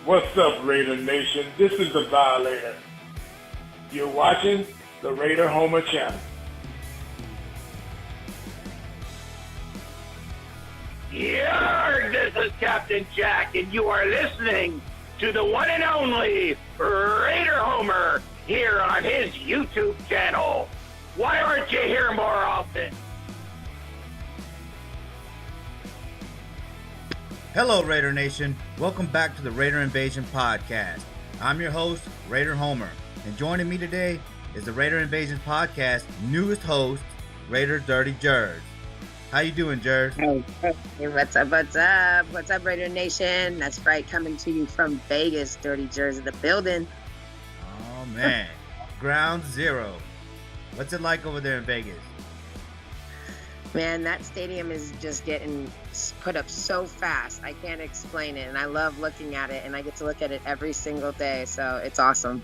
What's up, Raider Nation? This is the Violator. You're watching the Raider Homer channel. Yarg, this is Captain Jack, and you are listening to the one and only Raider Homer here on his YouTube channel. Why aren't you here more often? Hello, Raider Nation. Welcome back to the Raider Invasion Podcast. I'm your host, Raider Homer, and joining me today is the Raider Invasion Podcast newest host, Raider Dirty Jers. How you doing, Jers? Hey, what's up, Raider Nation? That's right, coming to you from Vegas, Dirty Jers in the building. Oh, man. Ground Zero. What's it like over there in Vegas? Man, that stadium is just getting put up so fast. I can't explain it, and I love looking at it, and I get to look at it every single day, so it's awesome.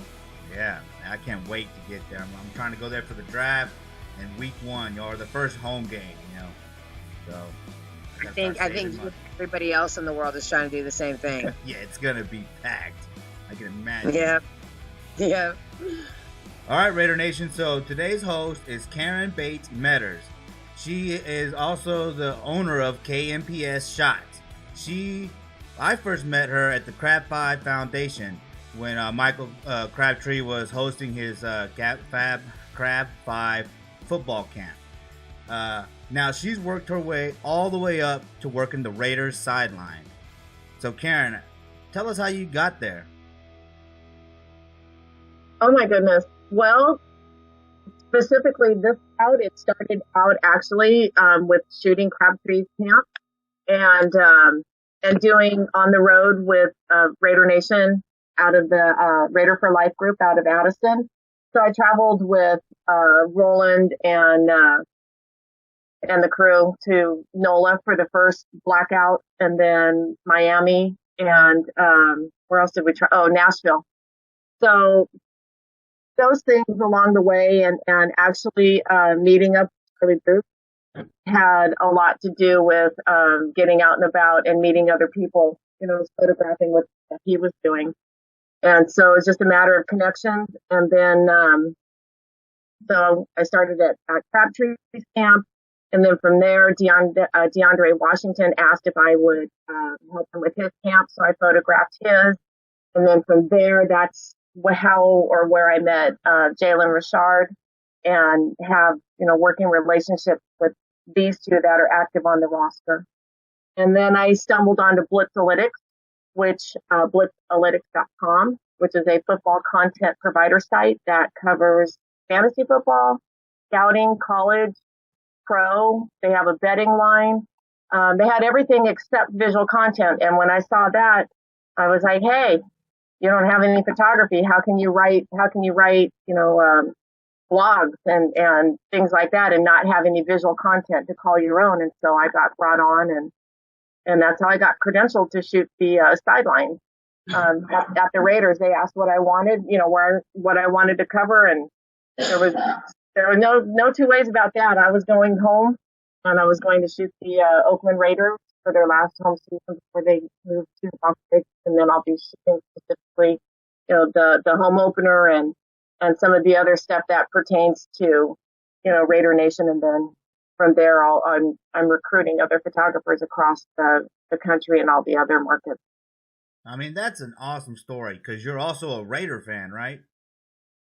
Yeah, I can't wait to get there. I'm trying to go there for the draft and week one, or the first home game, So I think everybody else in the world is trying to do the same thing. Yeah, it's going to be packed. I can imagine. Yeah. All right, Raider Nation. So today's host is Karen Bates Metters. She is also the owner of KMPS Shots. I first met her at the Crab 5 Foundation when Michael Crabtree was hosting his Crab 5 football camp. Now she's worked her way all the way up to working the Raiders sideline. So Karen, tell us how you got there. Oh my goodness. Well, specifically it started out actually with shooting Crabtree's camp and doing on the road with Raider Nation out of the Raider for Life group out of Addison. So I traveled with Roland and the crew to NOLA for the first blackout, and then Miami, and where else did we try? Oh, Nashville. So those things along the way, and actually meeting up with the group had a lot to do with getting out and about and meeting other people, photographing what he was doing. And so it's just a matter of connections. And then so I started at Crabtree's camp. And then from there, DeAndre Washington asked if I would help him with his camp, so I photographed his. And then from there, that's where I met Jalen Richard and have, working relationships with these two that are active on the roster. And then I stumbled onto Blitzalytics, which blitzalytics.com, which is a football content provider site that covers fantasy football, scouting, college, pro. They have a betting line. They had everything except visual content. And when I saw that, I was like, hey, you don't have any photography. How can you write, blogs and things like that and not have any visual content to call your own? And so I got brought on and that's how I got credentialed to shoot the sideline. At the Raiders, they asked what I wanted, what I wanted to cover. And there were no two ways about that. I was going home and I was going to shoot the Oakland Raiders for their last home season before they moved to Las Vegas, and then I'll be shooting specifically, the home opener and some of the other stuff that pertains to, Raider Nation, and then from there I'm recruiting other photographers across the country and all the other markets. I mean, that's an awesome story because you're also a Raider fan, right?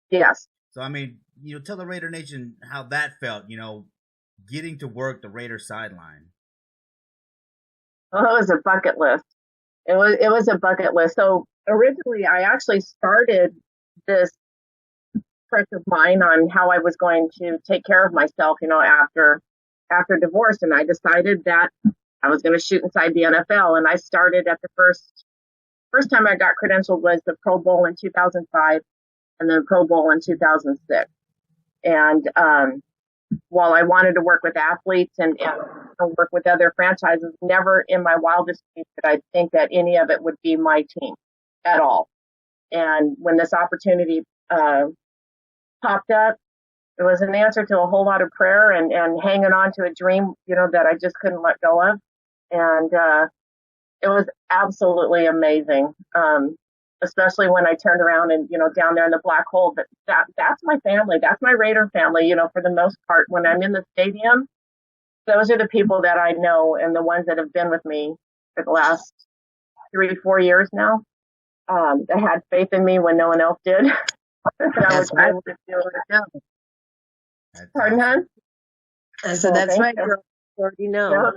Yes. So I mean, tell the Raider Nation how that felt, getting to work the Raider sideline. Well, it was a bucket list. It was a bucket list. So originally, I actually started this trek of mine on how I was going to take care of myself, after divorce, and I decided that I was going to shoot inside the NFL. And I started at the first time I got credentialed was the Pro Bowl in 2005, and then Pro Bowl in 2006. And while I wanted to work with athletes and work with other franchises, never in my wildest dreams did I think that any of it would be my team at all. And when this opportunity popped up, it was an answer to a whole lot of prayer and hanging on to a dream, that I just couldn't let go of. And It was absolutely amazing. Especially when I turned around and, down there in the black hole, that's my family. That's my Raider family, for the most part. When I'm in the stadium, those are the people that I know and the ones that have been with me for the last 3-4 years now. That had faith in me when no one else did. I was able to do it. Pardon, hon? So that's right. You. You already know. Yep.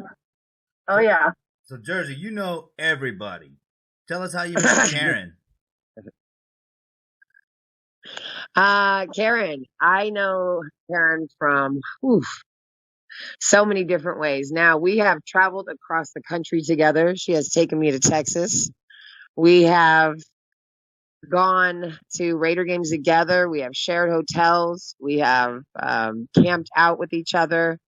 Oh, yeah. So, Jersey, you know everybody. Tell us how you met Karen. Karen, I know Karen from so many different ways. Now, we have traveled across the country together. She has taken me to Texas. We have gone to Raider games together. We have shared hotels. We have camped out with each other.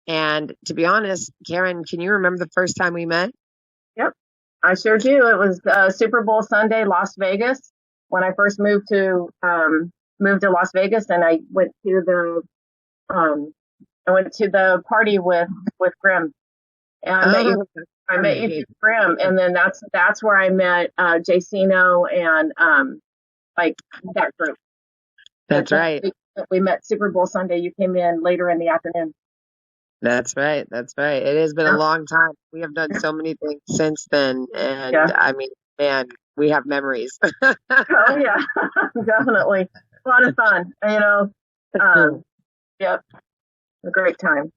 And to be honest, Karen, can you remember the first time we met? Yep, I sure do. It was Super Bowl Sunday, Las Vegas. When I first moved to Las Vegas, and I went to the party with Grim, and I met you through Grim, and then that's where I met Jacino and like that group. That's right. We met Super Bowl Sunday. You came in later in the afternoon. That's right. It has been a long time. We have done so many things since then, and I mean, man, we have memories. Oh yeah, definitely. A lot of fun, Yep, a great time.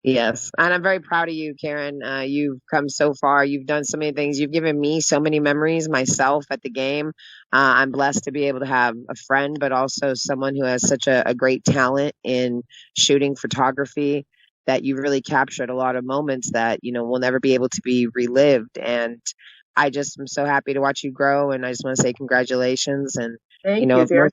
Yes, and I'm very proud of you, Karen. You've come so far. You've done so many things. You've given me so many memories myself at the game. I'm blessed to be able to have a friend, but also someone who has such a great talent in shooting photography, that you really captured a lot of moments that, will never be able to be relived. And I just am so happy to watch you grow. And I just want to say congratulations. And, Thank you, dear.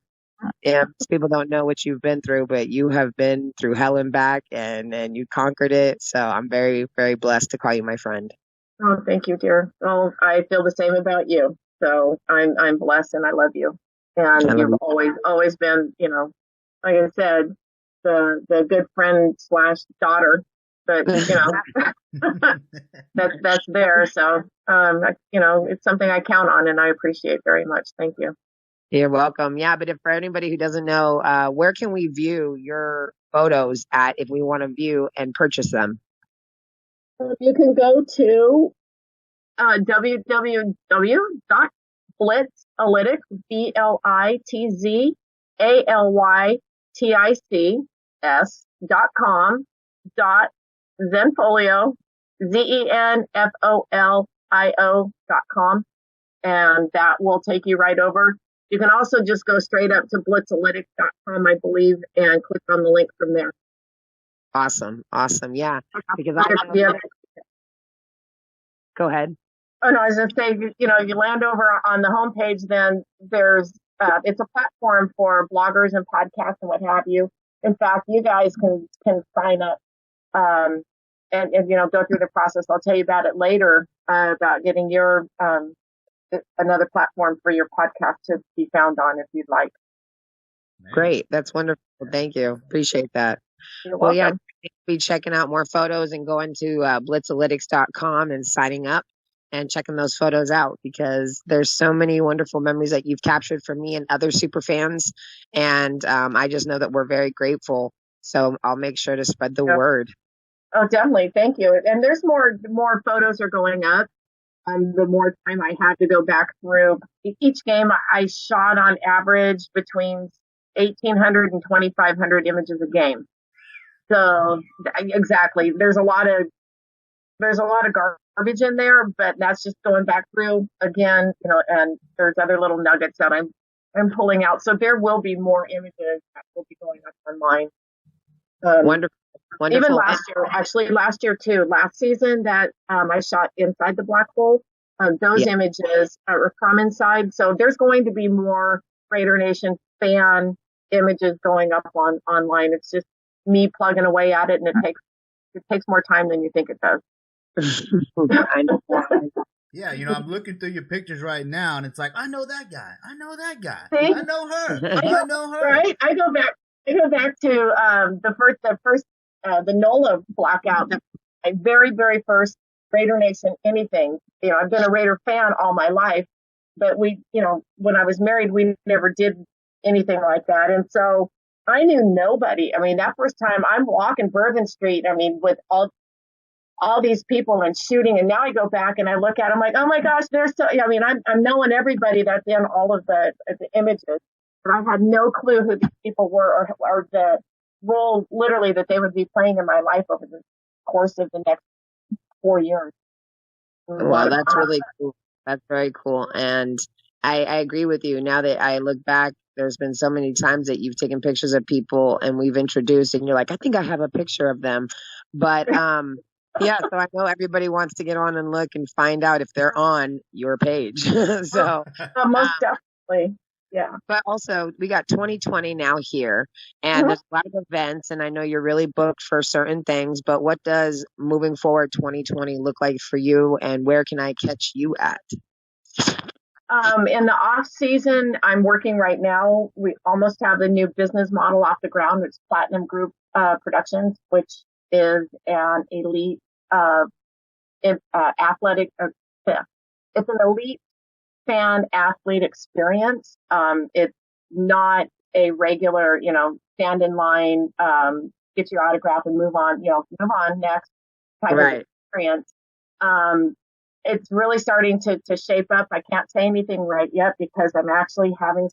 Most people don't know what you've been through, but you have been through hell and back, and you conquered it. So I'm very, very blessed to call you my friend. Oh, thank you, dear. Well, I feel the same about you. So I'm blessed and I love you. And you've always been, like I said, the good friend / daughter, but that's there. So it's something I count on and I appreciate very much. Thank you. You're welcome. Yeah, but for anybody who doesn't know, where can we view your photos at if we want to view and purchase them? You can go to www.blitzalytics, BLITZALYTICS.com, zenfolio.com, and that will take you right over. You can also just go straight up to blitzalytics.com, I believe, and click on the link from there. Awesome. Yeah. Because Go ahead. Oh, no, I was going to say, you land over on the homepage, then there's, it's a platform for bloggers and podcasts and what have you. In fact, you guys can sign up, and go through the process. I'll tell you about it later, about getting your, another platform for your podcast to be found on if you'd like. Great. That's wonderful. Thank you. Appreciate that. You're welcome. Well, yeah, be checking out more photos and going to blitzalytics.com and signing up and checking those photos out, because there's so many wonderful memories that you've captured from me and other super fans. And I just know that we're very grateful. So I'll make sure to spread the word. Oh, definitely. Thank you. And there's more photos are going up. The more time I had to go back through each game, I shot on average between 1,800 and 2,500 images a game. So exactly, there's a lot of garbage in there, but that's just going back through again, and there's other little nuggets that I'm pulling out. So there will be more images that will be going up online. Wonderful. Even last year too, last season that I shot inside the black hole, those images are from inside. So there's going to be more Raider Nation fan images going up online. It's just me plugging away at it, and it takes more time than you think it does. I know. Yeah, I'm looking through your pictures right now, and it's like, I know that guy. I know that guy. See? I know her. I know her. Right? I go back to the NOLA blackout. My very, very first Raider Nation, anything. I've been a Raider fan all my life, but when I was married, we never did anything like that. And so I knew nobody. I mean, that first time I'm walking Bourbon Street, I mean, with all these people and shooting. And now I go back and I look at it, I'm like, oh my gosh, I'm knowing everybody that's in all of the images. But I had no clue who these people were or the role literally that they would be playing in my life over the course of the next 4 years. Well, that's really cool. That's very cool. And I agree with you. Now that I look back, there's been so many times that you've taken pictures of people and we've introduced and you're like, I think I have a picture of them. But yeah, so I know everybody wants to get on and look and find out if they're on your page. So most definitely. Yeah. But also, we got 2020 now here, and there's a lot of events, and I know you're really booked for certain things, but what does moving forward 2020 look like for you, and where can I catch you at? In the off season, I'm working right now. We almost have a new business model off the ground. It's Platinum Group Productions, which is an elite athletic. It's an elite fan athlete experience. It's not a regular, stand in line, get your autograph and move on next type of experience. It's really starting to shape up. I can't say anything right yet because I'm actually having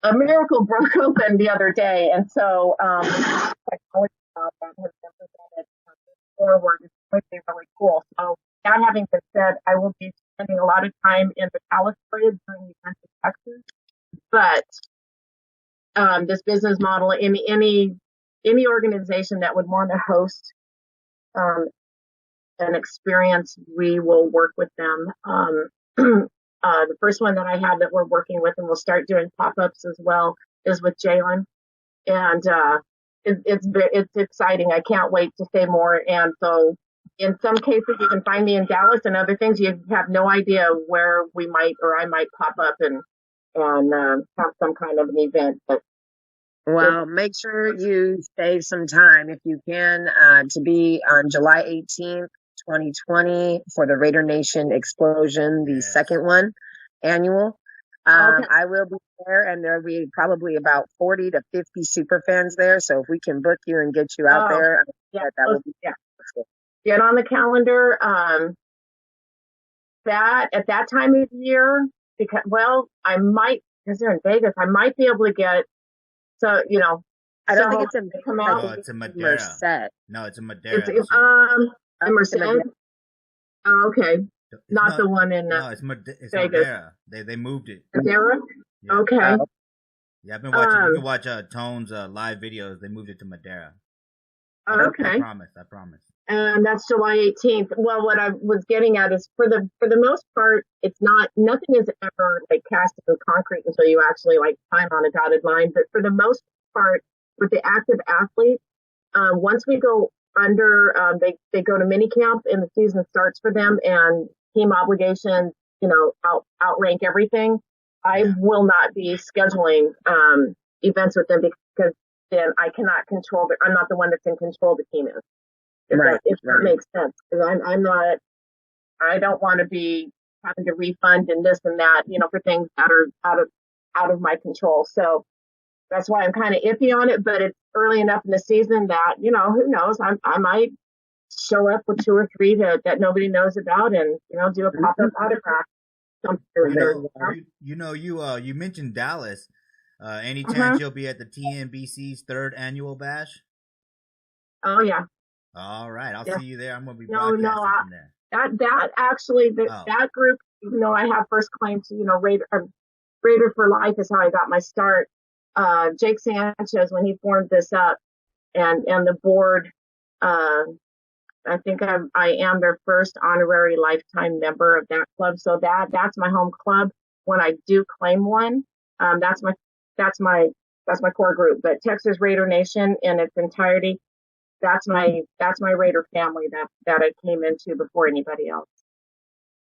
a miracle broke open the other day. And so, that has been presented forward is going to be really cool. So, that having been said, I will be spending a lot of time in the Dallas area doing events in Texas. But this business model, any organization that would want to host an experience, we will work with them. The first one that I have that we're working with, and we'll start doing pop-ups as well, is with Jalen, and it's exciting. I can't wait to say more. And so, in some cases, you can find me in Dallas, and other things you have no idea where we might or I might pop up and have some kind of an event. But well, make sure you save some time if you can to be on July 18th, 2020 for the Raider Nation Explosion, the second one, annual. I will be there, and there'll be probably about 40 to 50 super fans there. So if we can book you and get you out there, that will be get on the calendar. That at that time of year, because I might, because they're in Vegas, I might be able to get. So I don't think it's in come out. Oh, it's a Madeira. Merced. No, it's a Madeira. Merced. Oh, okay. It's not the one in no, it's Vegas. Madeira. They moved it. Madeira? Yeah. Okay. Yeah, I've been watching. You can watch Tone's live videos. They moved it to Madeira. Okay. I promise. And that's July 18th. Well, what I was getting at is for the most part, nothing is ever like cast in concrete until you actually like sign on a dotted line. But for the most part, with the active athletes, once we go under, they go to mini camp and the season starts for them, and team obligations, outrank everything. I will not be scheduling events with them because then I cannot control I'm not the one that's in control. The team is. If that makes sense, because I don't want to be having to refund and this and that, for things that are out of my control. So that's why I'm kind of iffy on it. But it's early enough in the season that who knows? I might show up with 2 or 3 that nobody knows about, and do a pop-up autograph. You mentioned Dallas. Any chance you'll be at the TNBC's 3rd annual bash? Oh yeah. All right, I'll see you there. I'm gonna be broadcasting from there. That actually that group, even though I have first claim to Raider for Life is how I got my start. Jake Sanchez, when he formed this up, and the board, I think I am their first honorary lifetime member of that club. So that's my home club. When I do claim one, that's my core group. But Texas Raider Nation in its entirety, that's my Raider family that I came into before anybody else.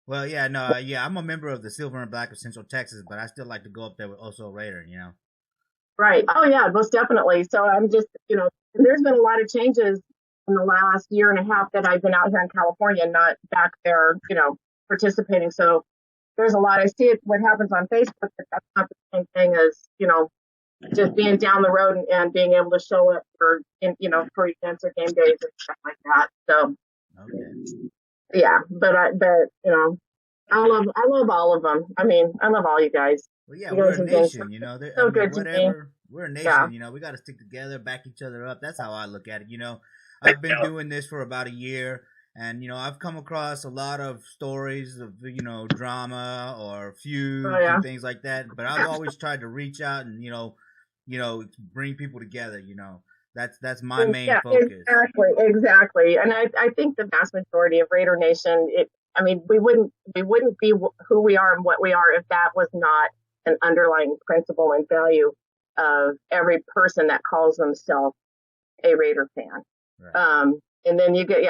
Well, I'm a member of the Silver and Black of Central Texas, but I still like to go up there with also Raider, Right. Oh yeah, most definitely. So I'm just, there's been a lot of changes in the last year and a half that I've been out here in California, not back there, participating. So there's a lot. I see it, what happens on Facebook, but that's not the same thing as, just being down the road and being able to show up for events or game days and stuff like that. So, yeah, but I love all of them. I mean, I love all you guys. Well, yeah, we're a nation, So good to me. We're a nation, we got to stick together, back each other up. That's how I look at it. I've been doing this for about a year, and I've come across a lot of stories of drama or feuds and things like that. But I've always tried to reach out and bring people together. That's my main focus. Exactly. And I think the vast majority of Raider Nation, we wouldn't be who we are and what we are if that was not an underlying principle and value of every person that calls themselves a Raider fan. Right. And then you get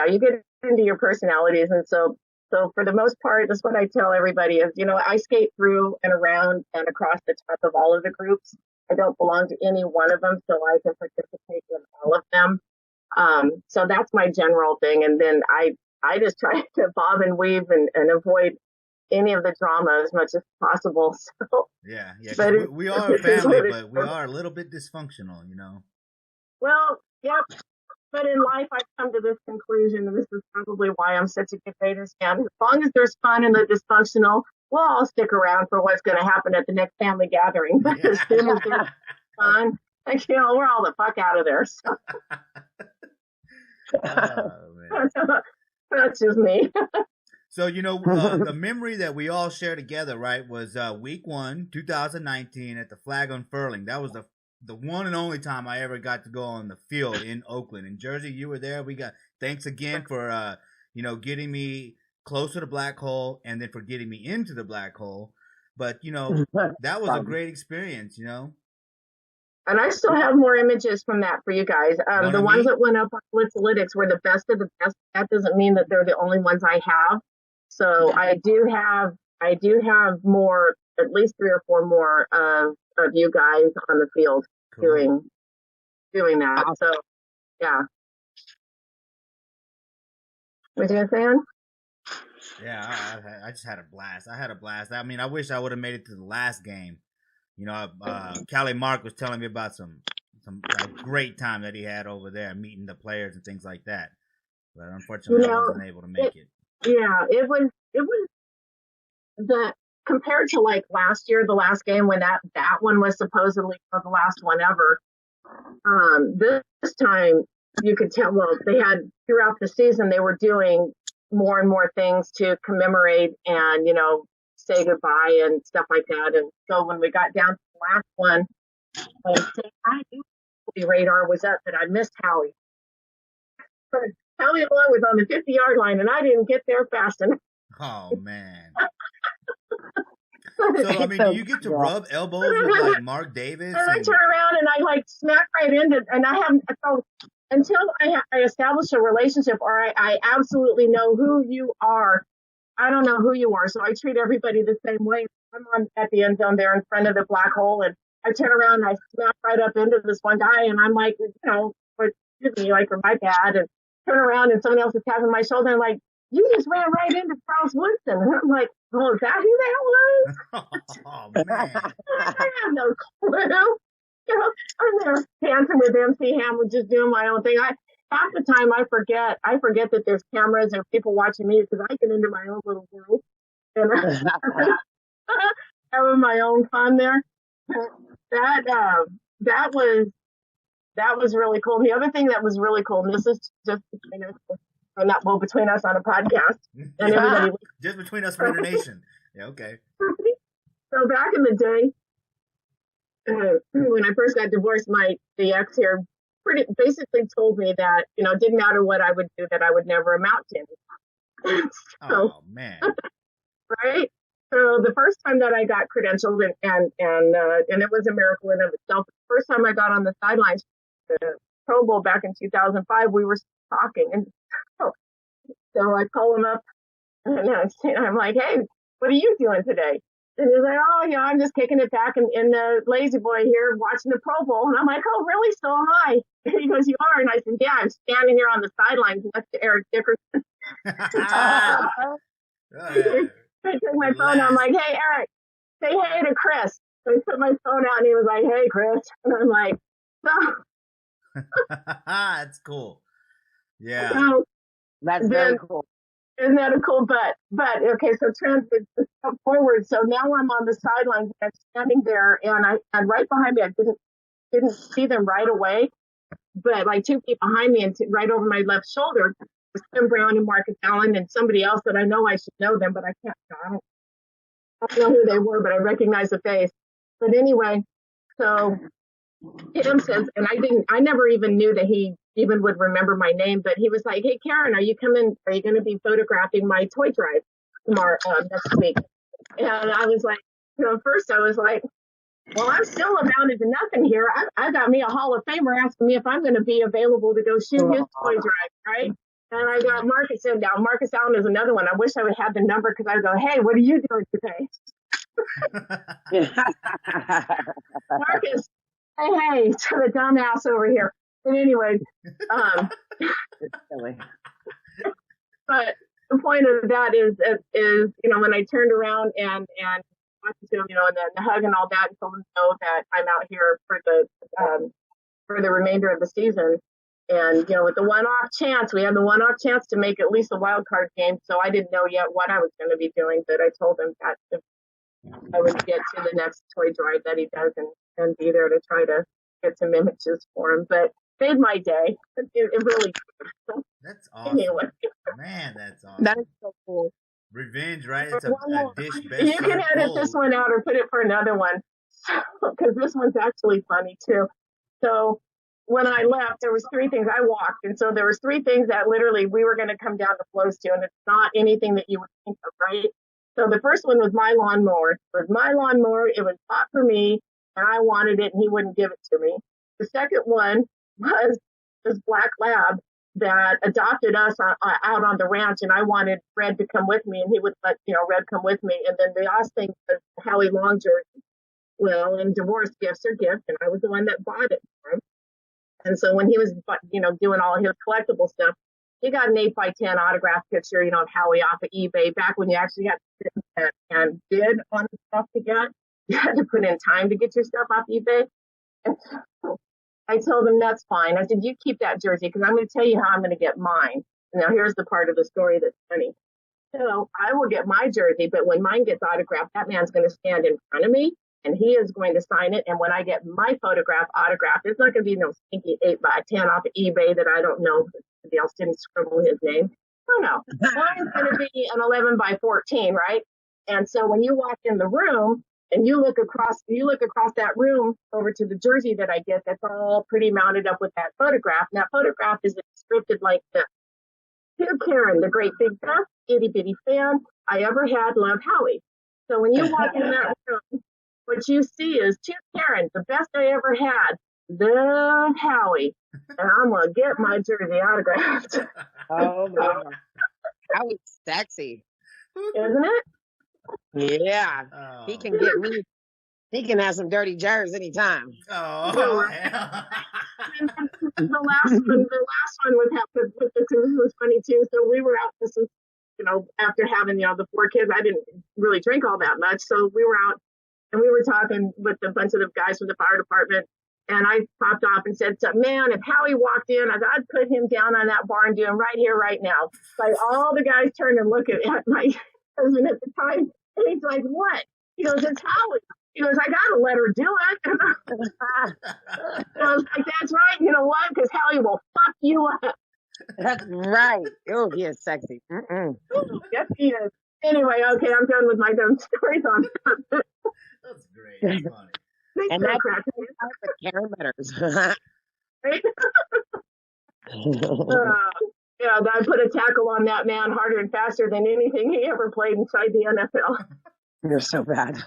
into your personalities. And so for the most part, that's what I tell everybody is, I skate through and around and across the top of all of the groups. I don't belong to any one of them, so I can participate in all of them. So that's my general thing. And then I just try to bob and weave and avoid any of the drama as much as possible. So yeah. But we are a family, but we are a little bit dysfunctional, Well, yep. But in life, I've come to this conclusion, and this is probably why I'm such a good Raiders fan. As long as there's fun in the dysfunctional, we'll all stick around for what's going to happen at the next family gathering. But as soon as there's fun, we're all the fuck out of there. So. That's just me. So, the memory that we all share together, right, was week 1, 2019 at the flag unfurling. That was the one and only time I ever got to go on the field in Oakland. In Jersey, you were there. Thanks again for, getting me closer to Black Hole and then for getting me into the Black Hole. But, that was a great experience, And I still have more images from that for you guys. The ones that went up on Blitzalytics were the best of the best. That doesn't mean that they're the only ones I have. So I do have more, at least 3 or 4 more of you guys on the field doing that. So yeah. Was you saying? Yeah, I just had a blast. I mean, I wish I would have made it to the last game. Callie Mark was telling me about some great time that he had over there, meeting the players and things like that. But unfortunately, I wasn't able to make it. Yeah, it was compared to like last year, the last game when that one was supposedly the last one ever. This time you could tell. Well, they had throughout the season they were doing more and more things to commemorate and say goodbye and stuff like that. And so when we got down to the last one, I knew Radar was up, but I missed Howie. But Howie Alone was on the 50-yard line, and I didn't get there fast enough. Oh man. So I mean, do you get to rub elbows with like Mark Davis? And I turn around and I like smack right into, and I haven't. So until I establish a relationship or I absolutely know who you are, I don't know who you are. So I treat everybody the same way. I'm on at the end zone there in front of the Black Hole, and I turn around and I smack right up into this one guy, and I'm like, excuse me, like, or my bad, and turn around and someone else is tapping my shoulder, and like, you just ran right into Charles Woodson. And I'm like, oh, is that who that was? Oh, man. I have no clue. I'm there dancing with MC Hammer, just doing my own thing. Half the time I forget that there's cameras and people watching me because I get into my own little world. And having my own fun there. That was really cool. And the other thing that was really cool, and this is just between us on a podcast and everybody. Just between us, Raider Nation. Yeah, okay. So back in the day, when I first got divorced, the ex here basically told me that it didn't matter what I would do, that I would never amount to anything. Oh man! Right. So the first time that I got credentialed and it was a miracle in and of itself. The first time I got on the sidelines, the Pro Bowl back in 2005, we were talking, and so I call him up and I'm like, hey, what are you doing today? And he's like, oh, I'm just kicking it back in the lazy boy here watching the Pro Bowl. And I'm like, oh, really? So am I. And he goes, you are? And I said, yeah, I'm standing here on the sidelines next to Eric Dickerson. I took my phone out. I'm like, hey, Eric, say hey to Chris. So I put my phone out and he was like, hey, Chris. And I'm like, oh. That's cool. Yeah. So That's very cool. isn't that a cool but okay, so transit forward. So now I'm on the sidelines and I'm standing there and right behind me, I didn't see them right away, but like 2 feet behind me and right over my left shoulder was Tim Brown and Marcus Allen and somebody else that I know I should know them, but I don't know who they were, but I recognize the face. But anyway, so Tim says, and I never even knew that he even would remember my name, but he was like, hey, Karen, are you going to be photographing my toy drive tomorrow, next week? And I was like, first I was like, well, I'm still amounted to nothing here. I got me a Hall of Famer asking me if I'm going to be available to go shoot his toy drive, right? And I got Marcus in now. Marcus Allen is another one. I wish I would have the number because I would go, hey, what are you doing today? Marcus, hey, to the dumbass over here. But anyway, but the point of that is when I turned around and talked to him, and the hug and all that, and told him that I'm out here for the remainder of the season. And with the one-off chance, we had the one-off chance to make at least a wild card game. So I didn't know yet what I was going to be doing, but I told him that if I would get to the next toy drive that he does and be there to try to get some images for him. But made my day. It really did. That's awesome. Anyway. Man, that's awesome. That is so cool. Revenge, right? It's a dish best. You can edit this one out or put it for another one, because this one's actually funny too. So when I left, there was 3 things. I walked, and so there was 3 things that literally we were going to come down the flows to, and it's not anything that you would think of, right? So the first one was my lawnmower. It was my lawnmower. It was bought for me, and I wanted it, and he wouldn't give it to me. The second one was this black lab that adopted us out on the ranch, and I wanted Red to come with me, and he would let Red come with me. And then the last thing was Howie Long jersey. Well, and divorce gifts are gifts, and I was the one that bought it for him. And so when he was doing all his collectible stuff, he got an 8x10 autograph picture, of Howie off of eBay. Back when you actually had to sit and bid on stuff to get, you had to put in time to get your stuff off eBay. And so I told him, that's fine. I said, you keep that jersey because I'm going to tell you how I'm going to get mine. Now, here's the part of the story that's funny. So I will get my jersey, but when mine gets autographed, that man's going to stand in front of me, and he is going to sign it. And when I get my photograph autographed, it's not going to be no stinky 8x10 off of eBay that I don't know. Somebody else didn't scribble his name. No. Mine's going to be an 11x14, right? And so when you walk in the room, and you look across that room over to the jersey that I get, that's all pretty mounted up with that photograph. And that photograph is scripted like this. Dear Karen, the great big best itty bitty fan I ever had, love Howie. So when you walk in that room, what you see is, dear Karen, the best I ever had, love Howie. And I'm going to get my jersey autographed. Oh, my God. Howie's sexy. Isn't it? Yeah. Oh. He can get me. He can have some dirty jars anytime. Oh, the last one was happened with this was funny too. So we were out. This is, after having the 4 kids, I didn't really drink all that much. So we were out and we were talking with a bunch of the guys from the fire department. And I popped off and said, man, if Howie walked in, I'd put him down on that bar and do him right here, right now. Like all the guys turned and looked at my husband at the time. And he's like, what? He goes, it's Howie. He goes, I got to let her do it. I was like, that's right. You know what? Because Howie will fuck you up. That's right. Oh, he is sexy. Mm-mm. Yes, he is. Anyway, okay, I'm done with my dumb stories on that. That's great. That's funny. And that's the Karen letters. Right? Yeah, I put a tackle on that man harder and faster than anything he ever played inside the NFL. You're so bad.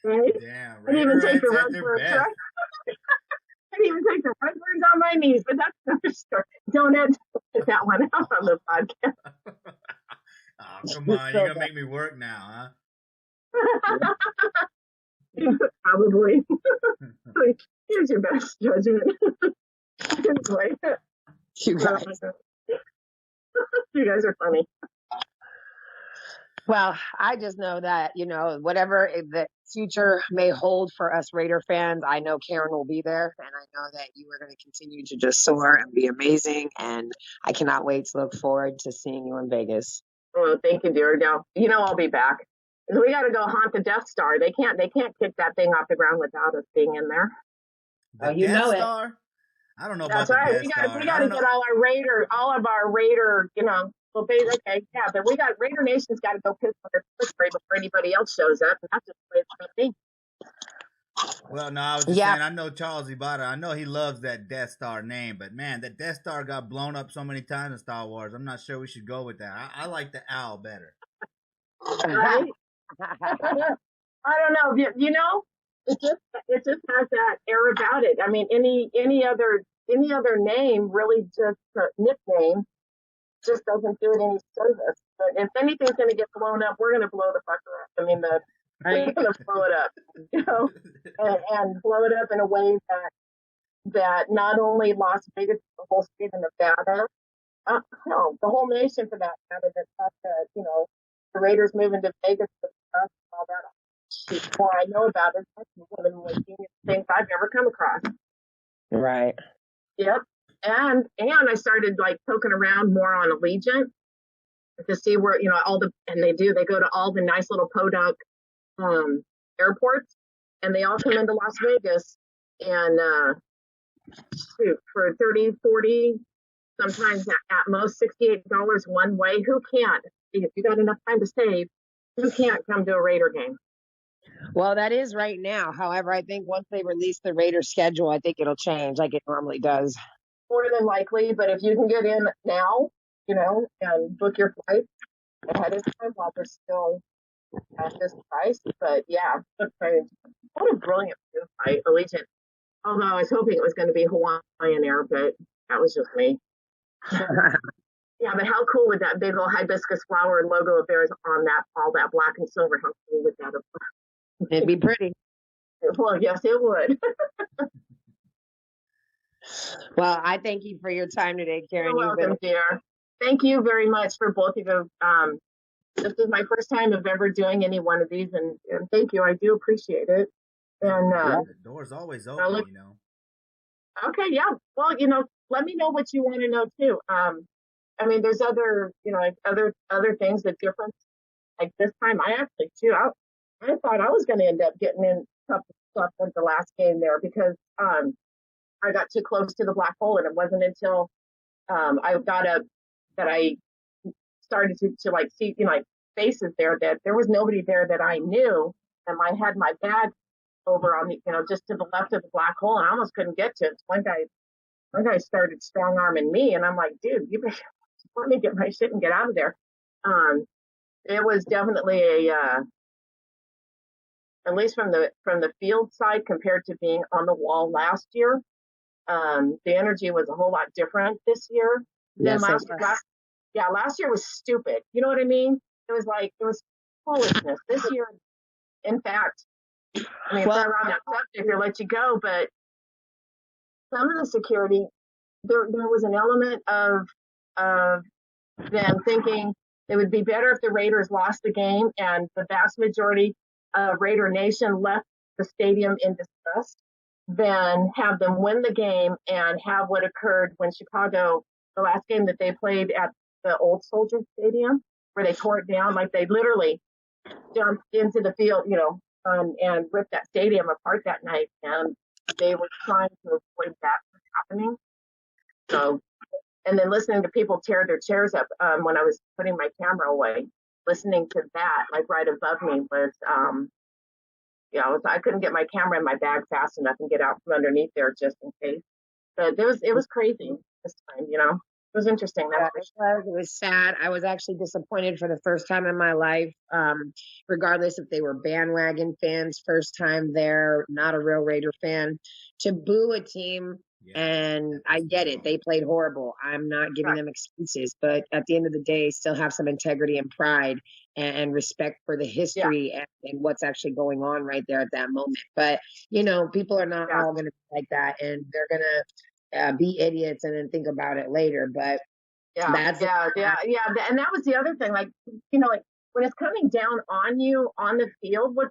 Right? Damn, I didn't even take the Reds run at for a their truck. I didn't even take the run burns on my knees, but that's another story. Don't edit that one out on the podcast. Oh, come on. You're going to make me work now, huh? Probably. Here's your best judgment. Anyway, You guys. you guys are funny. Well, I just know that, whatever the future may hold for us Raider fans, I know Karen will be there, and I know that you are going to continue to just soar and be amazing, and I cannot wait to look forward to seeing you in Vegas. Oh, thank you, dear. Now, I'll be back. We got to go haunt the Death Star. They can't kick that thing off the ground without us being in there. The you Death know it. Star? I don't know That's about right. the Death Star. We got to get all of our Raider, well, okay, yeah, but we got Raider Nation's got to go piss on their footspray before anybody else shows up, and that's just the way it's going to be. Well, no, I was just saying, I know Charles Ibata. I know he loves that Death Star name, but man, that Death Star got blown up so many times in Star Wars. I'm not sure we should go with that. I like the owl better. Right? I don't know. It just has that air about it. I mean, any other name, really just a nickname, just doesn't do it any service. But if anything's going to get blown up, we're going to blow the fucker up. I mean, we're going to blow it up, and blow it up in a way that not only Las Vegas, the whole state of Nevada, no, the whole nation for that matter, that the Raiders moving to Vegas and all that. Before I know about it, that's one of the most genius things I've ever come across. Right. Yep. And I started poking around more on Allegiant to see where, they go to all the nice little podunk airports, and they all come into Las Vegas, and for 30, 40, sometimes at most $68 one way. Who can't? If you got enough time to save, who can't come to a Raider game? Well, that is right now. However, I think once they release the Raiders schedule, I think it'll change like it normally does. More than likely, but if you can get in now, and book your flight ahead of time while they're still at this price. But yeah, what a brilliant move by Allegiant. Although I was hoping it was going to be Hawaiian Air, but that was just me. Yeah, but how cool would that big old hibiscus flower and logo of theirs on all that black and silver? How cool would that have been? It'd be pretty. Well, yes, it would. Well, I thank you for your time today, Karen. You're welcome, dear. Thank you very much for both of you. This is my first time of ever doing any one of these, and thank you. I do appreciate it. And the door's always open, Okay, yeah. Well, let me know what you want to know too. I mean, there's other things that difference. Like this time, I thought I was going to end up getting in stuff at the last game there because I got too close to the black hole, and it wasn't until I started to see faces there that there was nobody there that I knew, and I had my bag over on the just to the left of the black hole, and I almost couldn't get to it. One guy started strong arming me, and I'm like, dude, you better let me get my shit and get out of there. It was definitely at least from the field side compared to being on the wall last year. The energy was a whole lot different this year than last year. Last year was stupid. You know what I mean? It was foolishness. This year, in fact, I mean, around that subject, they'll let you go, but some of the security, there was an element of them thinking it would be better if the Raiders lost the game, and the vast majority of Raider Nation left the stadium in disgust than have them win the game and have what occurred when Chicago, the last game that they played at the old Soldier Stadium, where they tore it down, like they literally jumped into the field, and ripped that stadium apart that night. And they were trying to avoid that from happening. So, and then listening to people tear their chairs up when I was putting my camera away, listening to that, right above me was, I couldn't get my camera in my bag fast enough and get out from underneath there just in case. But it was crazy this time, It was interesting. It was sad. I was actually disappointed for the first time in my life, regardless if they were bandwagon fans, first time there, not a real Raider fan, to boo a team Yeah, And I get it. They played horrible. I'm not giving them excuses, but at the end of the day, still have some integrity and pride and respect for the history and what's actually going on right there at that moment. But, people are not all going to be like that, and they're going to be idiots and then think about it later. But And that was the other thing. Like, like when it's coming down on you on the field, well,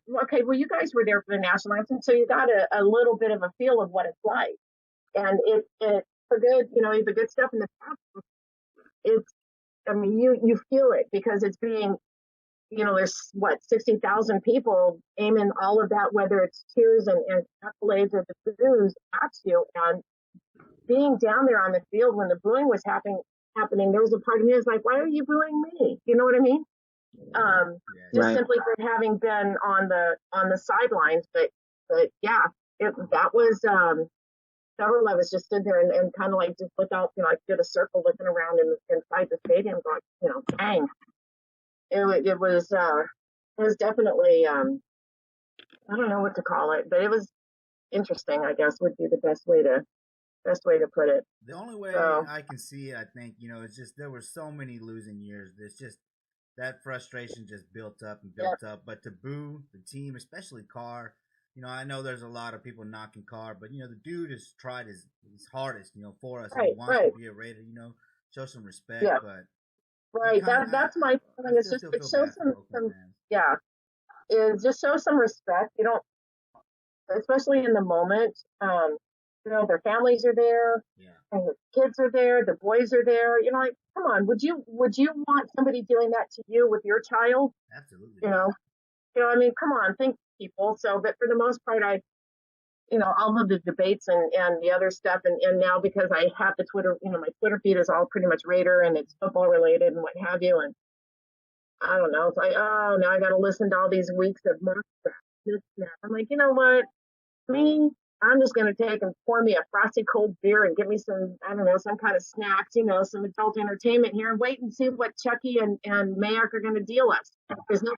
you guys were there for the national anthem, so you got a little bit of a feel of what it's like. And it for good, the good stuff in the past, you feel it because it's being, there's 60,000 people aiming all of that, whether it's cheers and accolades or the boos at you. And being down there on the field when the booing was happening, there was a part of me that was like, why are you booing me? You know what I mean? Simply for having been on the sidelines. But yeah, that was, several of us just stood there and kind of like just looked out, did a circle looking around inside the stadium going, dang. It was definitely, I don't know what to call it, but it was interesting, I guess, would be the best way to put it. The only way I can see it, I think, it's just there were so many losing years. There's just that frustration just built up and built up. But to boo the team, especially Carr, I know there's a lot of people knocking Carr, but the dude has tried his hardest, for us. And he wants to be a Raider, show some respect. Yeah. But That's my feeling. It's just it shows some it just shows some respect. You don't, especially in the moment. Their families are there, and the kids are there, the boys are there. Like, come on, would you want somebody doing that to you with your child? Absolutely. Come on, think people. So, but for the most part, all of the debates and the other stuff, and now because I have the Twitter, my Twitter feed is all pretty much Raider and it's football related and what have you, and I don't know, it's like, oh, now I got to listen to all these weeks of more stuff. I'm like, you know what, I'm just going to take and pour me a frosty cold beer and get me some, I don't know, some kind of snacks, some adult entertainment here and wait and see what Chucky and Mayak are going to deal us. There's no,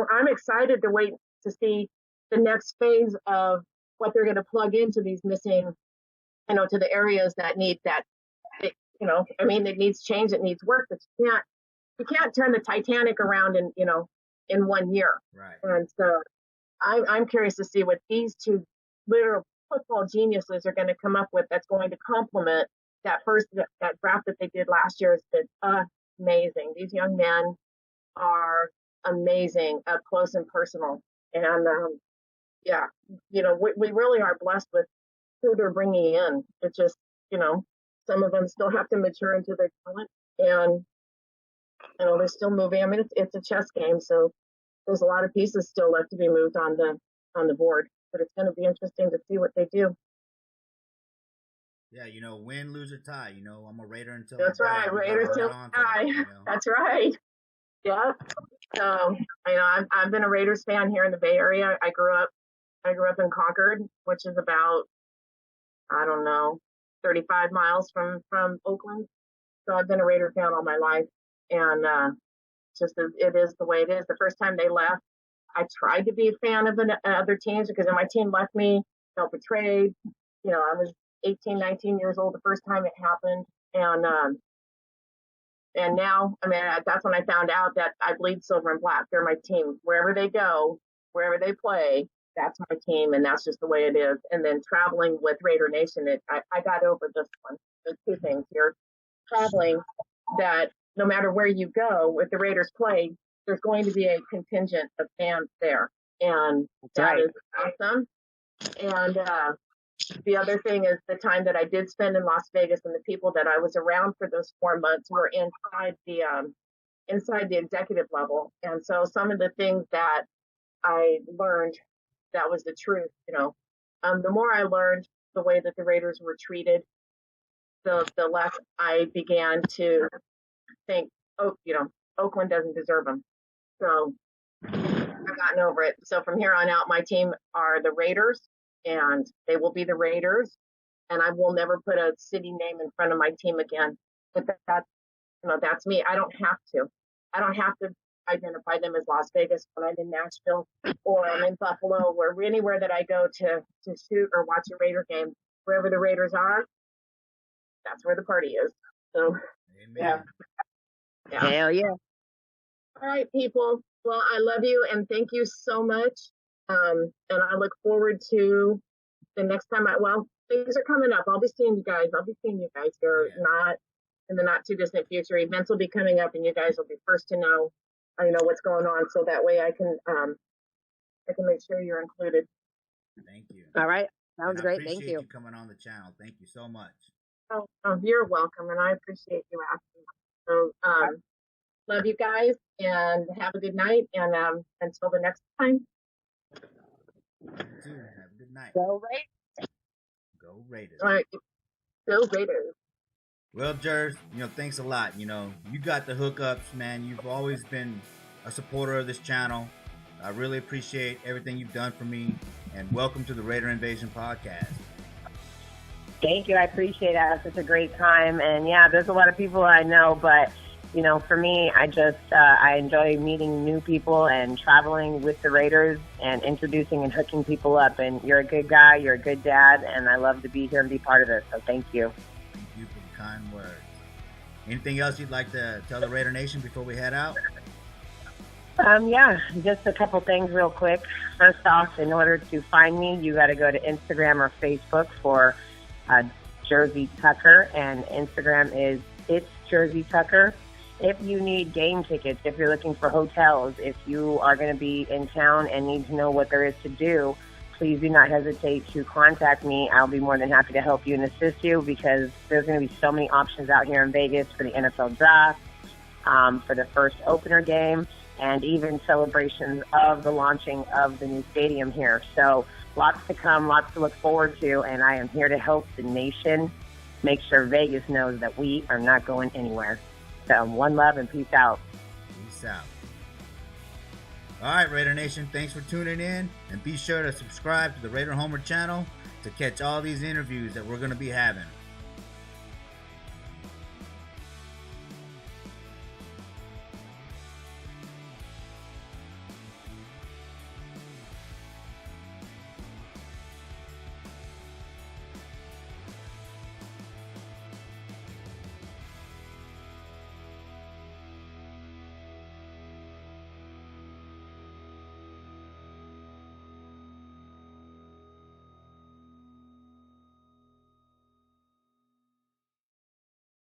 I'm excited to wait to see the next phase of what they're going to plug into these missing, to the areas that need that, it needs change, it needs work, but you can't turn the Titanic around in 1 year. Right. And so I'm curious to see what these two literal football geniuses are going to come up with that's going to complement that draft that they did last year. Has been amazing. These young men are amazing up close and personal. And we really are blessed with who they're bringing in. It's just, some of them still have to mature into their talent, and they're still moving. I mean, it's a chess game, so there's a lot of pieces still left to be moved on the board. But it's going to be interesting to see what they do. Yeah, win, lose, or tie. I'm a Raider until that's I die. Right. Raiders till tie. That's right. Yeah. So I've been a Raiders fan here in the Bay Area. I grew up in Concord, which is about, I don't know, 35 miles from Oakland. So I've been a Raider fan all my life, and it is the way it is. The first time they left, I tried to be a fan of other teams because when my team left me, felt betrayed. I was 18, 19 years old the first time it happened. And now, that's when I found out that I bleed silver and black. They're my team. Wherever they go, wherever they play, that's my team, and that's just the way it is. And then traveling with Raider Nation, I got over this one. There's two things here. Traveling, that no matter where you go, if the Raiders play, there's going to be a contingent of fans there. And that is awesome. And the other thing is the time that I did spend in Las Vegas and the people that I was around for those 4 months were inside the executive level. And so some of the things that I learned, that was the truth, the more I learned the way that the Raiders were treated, the less I began to think, Oakland doesn't deserve them. So I've gotten over it. So from here on out, my team are the Raiders, and they will be the Raiders. And I will never put a city name in front of my team again. But that's me. I don't have to identify them as Las Vegas when I'm in Nashville or I'm in Buffalo or anywhere that I go to shoot or watch a Raider game. wherever the Raiders are, that's where the party is. So, Amen. yeah. Hell yeah. All right, people. Well, I love you and thank you so much. And I look forward to the next time things are coming up. I'll be seeing you guys. Here, not in the not too distant future. Events will be coming up and you guys will be first to know, what's going on. So that way I can make sure you're included. Thank you. All right. Sounds And great. I Thank appreciate you. coming on the channel. Thank you so much. Oh, you're welcome. And I appreciate you asking. So, love you guys and have a good night. And until the next time. You too. Have a good night. Go Raiders. Go Raiders. All right. Go Raiders. Well, Jers, thanks a lot. You got the hookups, man. You've always been a supporter of this channel. I really appreciate everything you've done for me. And welcome to the Raider Invasion podcast. Thank you. I appreciate that. It's such a great time. And yeah, there's a lot of people I know, but for me, I enjoy meeting new people and traveling with the Raiders and introducing and hooking people up. And you're a good guy. You're a good dad. And I love to be here and be part of this. So thank you. Thank you for the kind words. Anything else you'd like to tell the Raider Nation before we head out? Yeah, just a couple things real quick. First off, in order to find me, you got to go to Instagram or Facebook for Jersey Tucker, and Instagram is It's Jersey Tucker. If you need game tickets, if you're looking for hotels, if you are going to be in town and need to know what there is to do, please do not hesitate to contact me. I'll be more than happy to help you and assist you because there's going to be so many options out here in Vegas for the NFL draft, for the first opener game, and even celebrations of the launching of the new stadium here. So lots to come, lots to look forward to, and I am here to help the nation make sure Vegas knows that we are not going anywhere. So one love and peace out. Peace out. All right, Raider Nation, thanks for tuning in, and be sure to subscribe to the Raider Homer channel to catch all these interviews that we're going to be having.